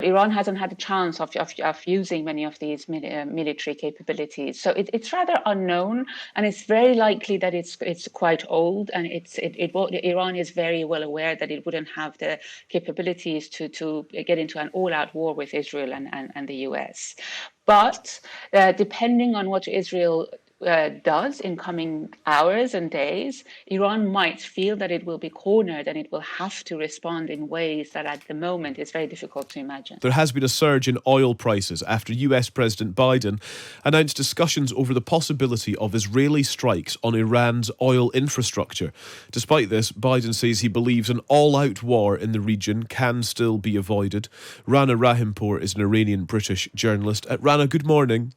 Iran hasn't had a chance of using many of these military capabilities, so it's rather unknown, and it's very likely that it's quite old, and Iran is very well aware that it wouldn't have the capabilities to get into an all-out war with Israel and the US. But depending on what Israel does in coming hours and days, Iran might feel that it will be cornered and it will have to respond in ways that at the moment is very difficult to imagine. There has been a surge in oil prices after US President Biden announced discussions over the possibility of Israeli strikes on Iran's oil infrastructure. Despite this, Biden says he believes an all-out war in the region can still be avoided. Rana Rahimpour is an Iranian-British journalist. Rana, good morning.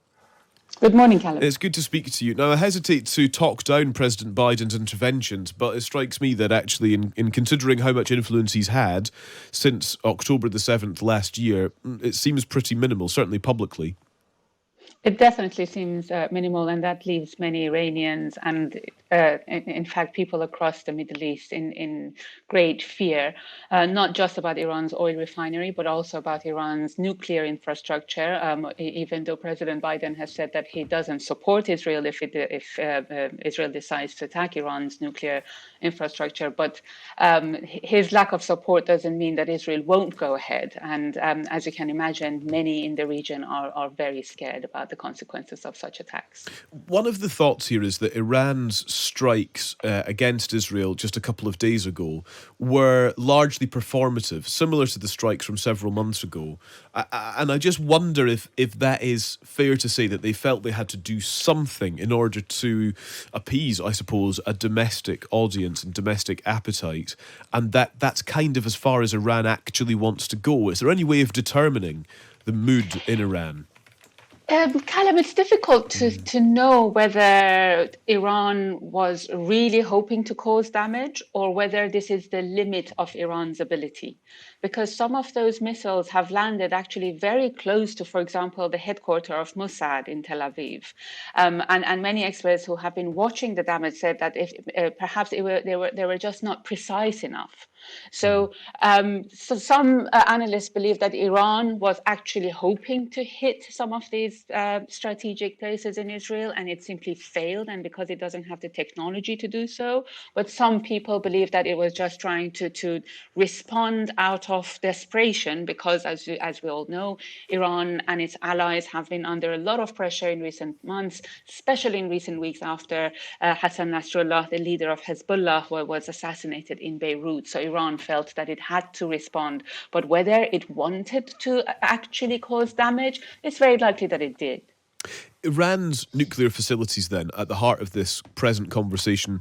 Good morning, Callum. It's good to speak to you. Now, I hesitate to talk down President Biden's interventions, but it strikes me that actually, in considering how much influence he's had since October the 7th last year, it seems pretty minimal, certainly publicly. It definitely seems minimal, and that leaves many Iranians and, in fact, people across the Middle East in great fear, not just about Iran's oil refinery, but also about Iran's nuclear infrastructure. Even though President Biden has said that he doesn't support Israel if Israel decides to attack Iran's nuclear infrastructure, but his lack of support doesn't mean that Israel won't go ahead. And as you can imagine, many in the region are very scared about the consequences of such attacks. One of the thoughts here is that Iran's strikes against Israel just a couple of days ago were largely performative, similar to the strikes from several months ago. And I just wonder if that is fair to say, that they felt they had to do something in order to appease, I suppose, a domestic audience and domestic appetite, and that's kind of as far as Iran actually wants to go. Is there any way of determining the mood in Iran? Callum, it's difficult to know whether Iran was really hoping to cause damage or whether this is the limit of Iran's ability. Because some of those missiles have landed actually very close to, for example, the headquarters of Mossad in Tel Aviv. And many experts who have been watching the damage said that perhaps they were just not precise enough. So some analysts believe that Iran was actually hoping to hit some of these strategic places in Israel, and it simply failed, and because it doesn't have the technology to do so. But some people believe that it was just trying to respond out of desperation, because as we all know, Iran and its allies have been under a lot of pressure in recent months, especially in recent weeks after Hassan Nasrallah, the leader of Hezbollah, was assassinated in Beirut. So Iran felt that it had to respond, but whether it wanted to actually cause damage, it's very likely that it did. Iran's nuclear facilities, then, at the heart of this present conversation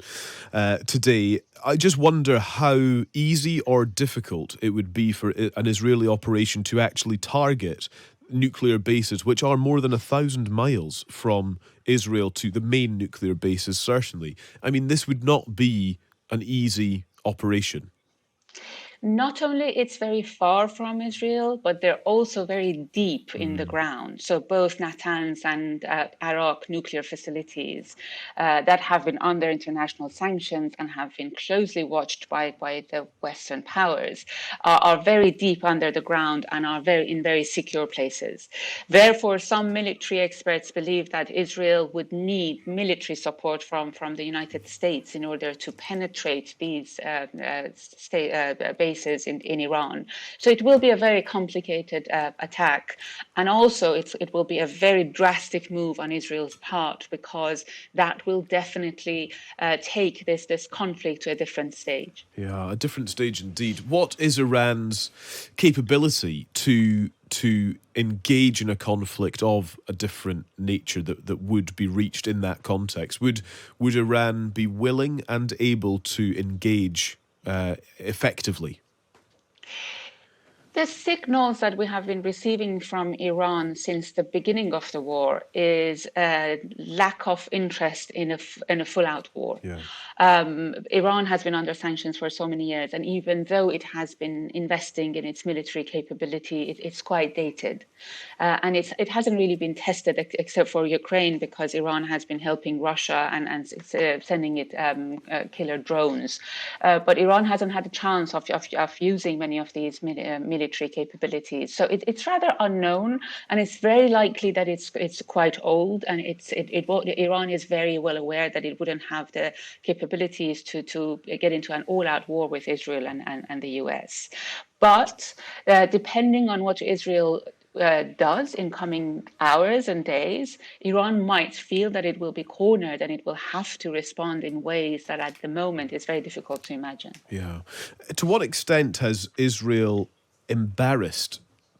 today. I just wonder how easy or difficult it would be for an Israeli operation to actually target nuclear bases, which are more than 1,000 miles from Israel to the main nuclear bases, certainly. I mean, this would not be an easy operation. Not only it's very far from Israel, but they're also very deep in the ground. So both Natanz and Arak nuclear facilities that have been under international sanctions and have been closely watched by the Western powers are very deep under the ground and are in very secure places. Therefore, some military experts believe that Israel would need military support from the United States in order to penetrate these bases in Iran. So it will be a very complicated attack. And also it will be a very drastic move on Israel's part, because that will definitely take this conflict to a different stage. Yeah, a different stage indeed. What is Iran's capability to engage in a conflict of a different nature that would be reached in that context? Would Iran be willing and able to engage effectively? The signals that we have been receiving from Iran since the beginning of the war is a lack of interest in a full-out war. Yeah. Iran has been under sanctions for so many years, and even though it has been investing in its military capability, it's quite dated. And it hasn't really been tested except for Ukraine, because Iran has been helping Russia and sending it killer drones. But Iran hasn't had a chance of using many of these military military capabilities. So it's rather unknown, and it's very likely that it's quite old, and Iran is very well aware that it wouldn't have the capabilities to get into an all-out war with Israel and the US. But depending on what Israel does in coming hours and days, Iran might feel that it will be cornered and it will have to respond in ways that at the moment is very difficult to imagine. Yeah. To what extent has Israel embarrassed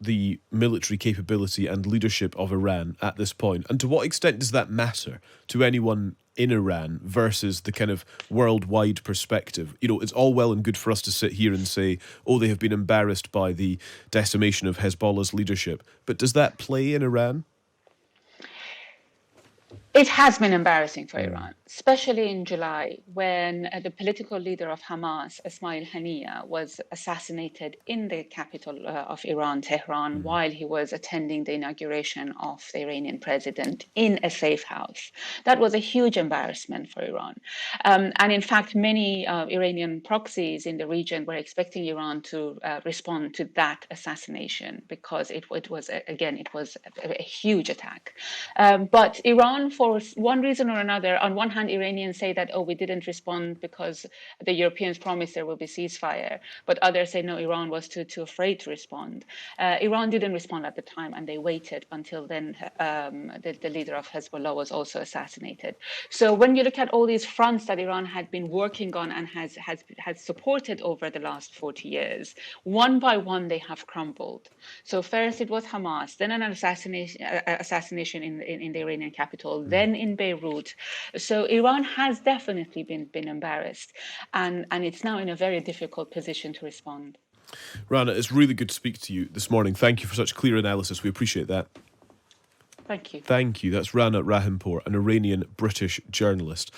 the military capability and leadership of Iran at this point? And to what extent does that matter to anyone in Iran versus the kind of worldwide perspective? You know, it's all well and good for us to sit here and say, oh, they have been embarrassed by the decimation of Hezbollah's leadership. But does that play in Iran? It has been embarrassing for Iran, especially in July when the political leader of Hamas, Ismail Haniyeh, was assassinated in the capital of Iran, Tehran, while he was attending the inauguration of the Iranian president in a safe house. That was a huge embarrassment for Iran. And in fact, many Iranian proxies in the region were expecting Iran to respond to that assassination because it was a huge attack. But Iran, for one reason or another, on one hand, Iranians say that, oh, we didn't respond because the Europeans promised there will be ceasefire. But others say, no, Iran was too afraid to respond. Iran didn't respond at the time, and they waited until then the leader of Hezbollah was also assassinated. So when you look at all these fronts that Iran had been working on and has supported over the last 40 years, one by one they have crumbled. So first it was Hamas, then an assassination in the Iranian capital, then in Beirut. So Iran has definitely been embarrassed, and it's now in a very difficult position to respond. Rana, it's really good to speak to you this morning. Thank you for such clear analysis. We appreciate that. Thank you. Thank you. That's Rana Rahimpour, an Iranian-British journalist.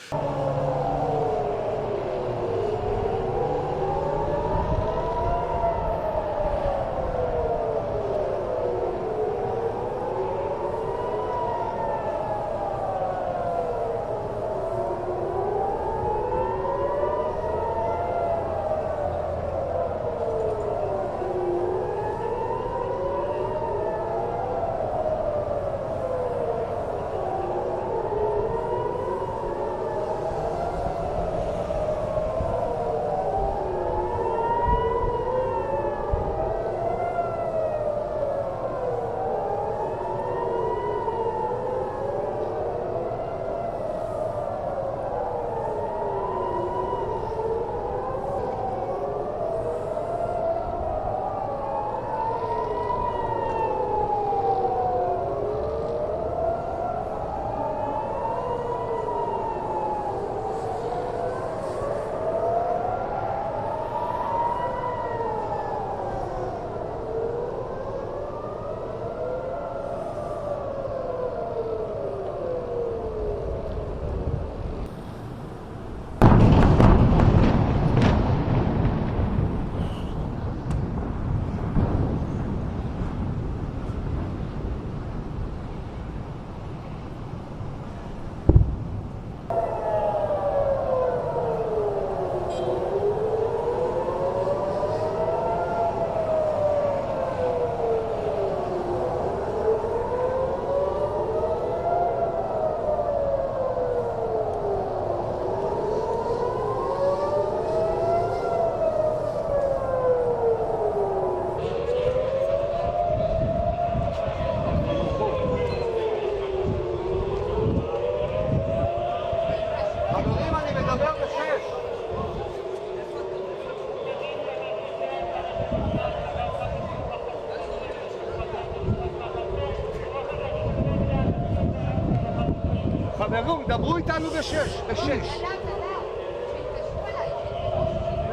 חברים, דברו איתנו בשש.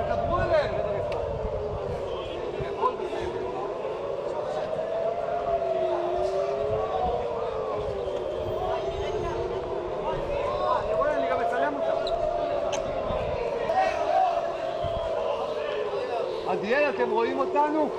תדברו אליהם. אני רואה, אני גם מצלם אותם. עדיאל, אתם רואים אותנו?